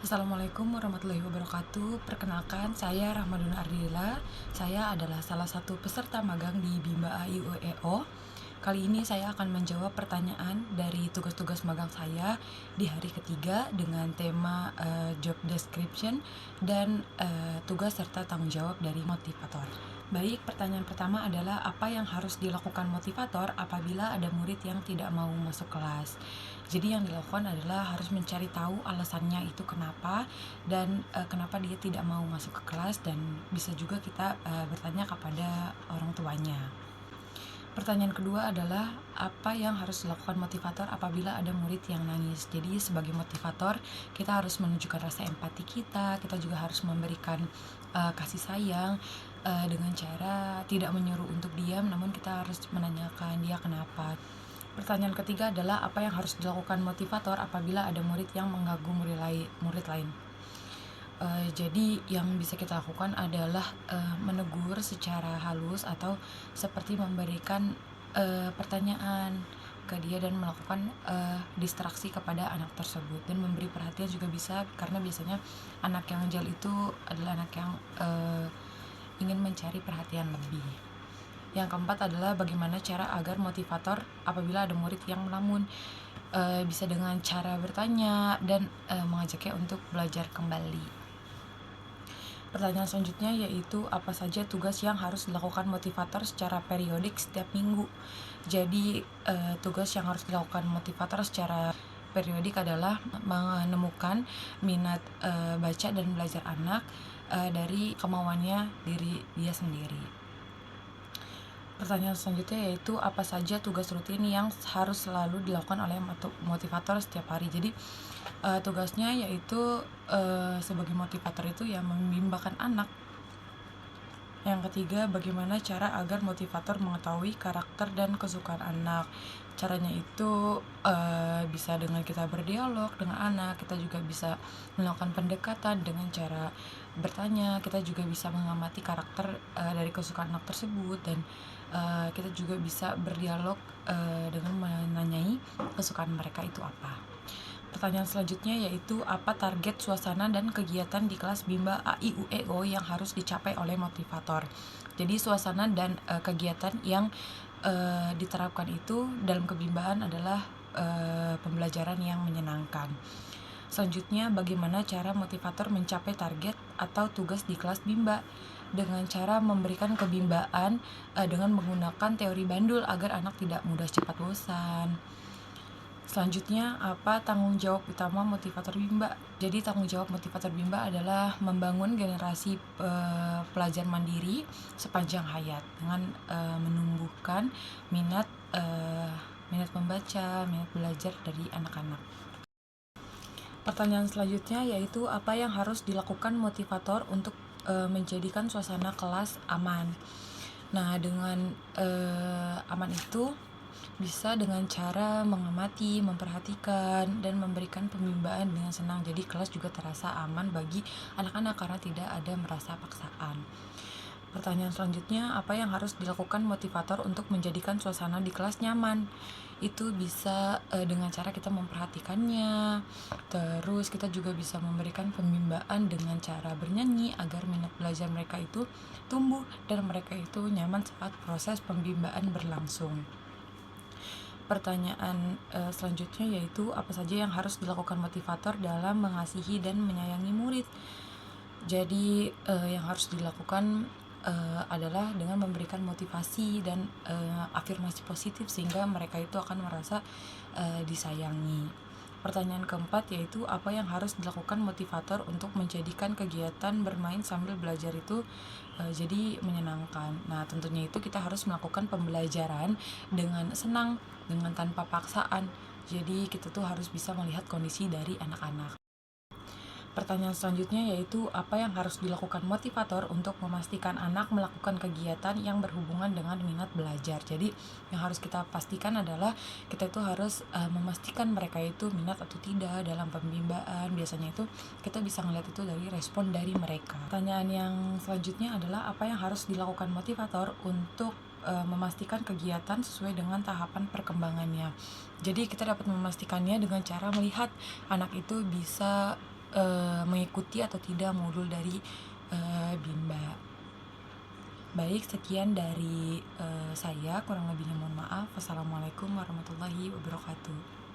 Assalamualaikum warahmatullahi wabarakatuh. Perkenalkan, saya Rahmadun Ardila. Saya adalah salah satu peserta magang di Bimba AIUEO. Kali ini saya akan menjawab pertanyaan dari tugas-tugas magang saya di hari ketiga dengan tema job description dan tugas serta tanggung jawab dari motivator. Baik, pertanyaan pertama adalah apa yang harus dilakukan motivator apabila ada murid yang tidak mau masuk kelas. Jadi yang dilakukan adalah harus mencari tahu alasannya itu kenapa dan kenapa dia tidak mau masuk ke kelas, dan bisa juga kita bertanya kepada orang tuanya. Pertanyaan kedua adalah apa yang harus dilakukan motivator apabila ada murid yang nangis. Jadi sebagai motivator kita harus menunjukkan rasa empati kita juga harus memberikan kasih sayang dengan cara tidak menyuruh untuk diam, namun kita harus menanyakan dia kenapa. Pertanyaan ketiga adalah apa yang harus dilakukan motivator apabila ada murid yang mengganggu murid lain. Jadi yang bisa kita lakukan adalah menegur secara halus atau seperti memberikan pertanyaan ke dia dan melakukan distraksi kepada anak tersebut, dan memberi perhatian juga bisa, karena biasanya anak yang ngejal itu adalah anak yang ingin mencari perhatian lebih. Yang keempat adalah bagaimana cara agar motivator apabila ada murid yang melamun. Bisa dengan cara bertanya dan mengajaknya untuk belajar kembali. Pertanyaan selanjutnya yaitu apa saja tugas yang harus dilakukan motivator secara periodik setiap minggu. Jadi tugas yang harus dilakukan motivator secara periodik adalah menemukan minat baca dan belajar anak dari kemauannya diri dia sendiri. Pertanyaan selanjutnya yaitu apa saja tugas rutin yang harus selalu dilakukan oleh motivator setiap hari. Jadi tugasnya yaitu sebagai motivator itu ya membimbakan anak. Yang ketiga, bagaimana cara agar motivator mengetahui karakter dan kesukaan anak. Caranya itu bisa dengan kita berdialog dengan anak, kita juga bisa melakukan pendekatan dengan cara bertanya, kita juga bisa mengamati karakter dari kesukaan anak tersebut, dan kita juga bisa berdialog dengan menanyai kesukaan mereka itu apa. Pertanyaan selanjutnya yaitu apa target suasana dan kegiatan di kelas Bimba AIUEO yang harus dicapai oleh motivator. Jadi suasana dan kegiatan yang diterapkan itu dalam kebimbaan adalah pembelajaran yang menyenangkan. Selanjutnya, bagaimana cara motivator mencapai target atau tugas di kelas Bimba? Dengan cara memberikan kebimbaan dengan menggunakan teori bandul agar anak tidak mudah cepat bosan. Selanjutnya, apa tanggung jawab utama motivator Bimba? Jadi tanggung jawab motivator Bimba adalah membangun generasi pelajar mandiri sepanjang hayat dengan menumbuhkan minat membaca, minat belajar dari anak-anak. Pertanyaan selanjutnya yaitu apa yang harus dilakukan motivator untuk menjadikan suasana kelas aman. Nah, dengan aman itu bisa dengan cara mengamati, memperhatikan, dan memberikan pembimbaan dengan senang. Jadi kelas juga terasa aman bagi anak-anak karena tidak ada merasa paksaan. Pertanyaan selanjutnya, apa yang harus dilakukan motivator untuk menjadikan suasana di kelas nyaman? Itu bisa dengan cara kita memperhatikannya. Terus kita juga bisa memberikan pembimbaan dengan cara bernyanyi agar minat belajar mereka itu tumbuh dan mereka itu nyaman saat proses pembimbaan berlangsung. Pertanyaan selanjutnya yaitu apa saja yang harus dilakukan motivator dalam mengasihi dan menyayangi murid. Jadi yang harus dilakukan adalah dengan memberikan motivasi dan afirmasi positif sehingga mereka itu akan merasa disayangi. Pertanyaan keempat yaitu apa yang harus dilakukan motivator untuk menjadikan kegiatan bermain sambil belajar itu jadi menyenangkan. Nah, tentunya itu kita harus melakukan pembelajaran dengan senang, dengan tanpa paksaan. Jadi kita tuh harus bisa melihat kondisi dari anak-anak. Pertanyaan selanjutnya yaitu apa yang harus dilakukan motivator untuk memastikan anak melakukan kegiatan yang berhubungan dengan minat belajar. Jadi yang harus kita pastikan adalah kita itu harus memastikan mereka itu minat atau tidak dalam pembimbaan. Biasanya itu kita bisa melihat itu dari respon dari mereka. Pertanyaan yang selanjutnya adalah apa yang harus dilakukan motivator untuk memastikan kegiatan sesuai dengan tahapan perkembangannya. Jadi kita dapat memastikannya dengan cara melihat anak itu bisa mengikuti atau tidak modul dari Bimba. Baik, sekian dari saya, kurang lebihnya mohon maaf. Wassalamualaikum warahmatullahi wabarakatuh.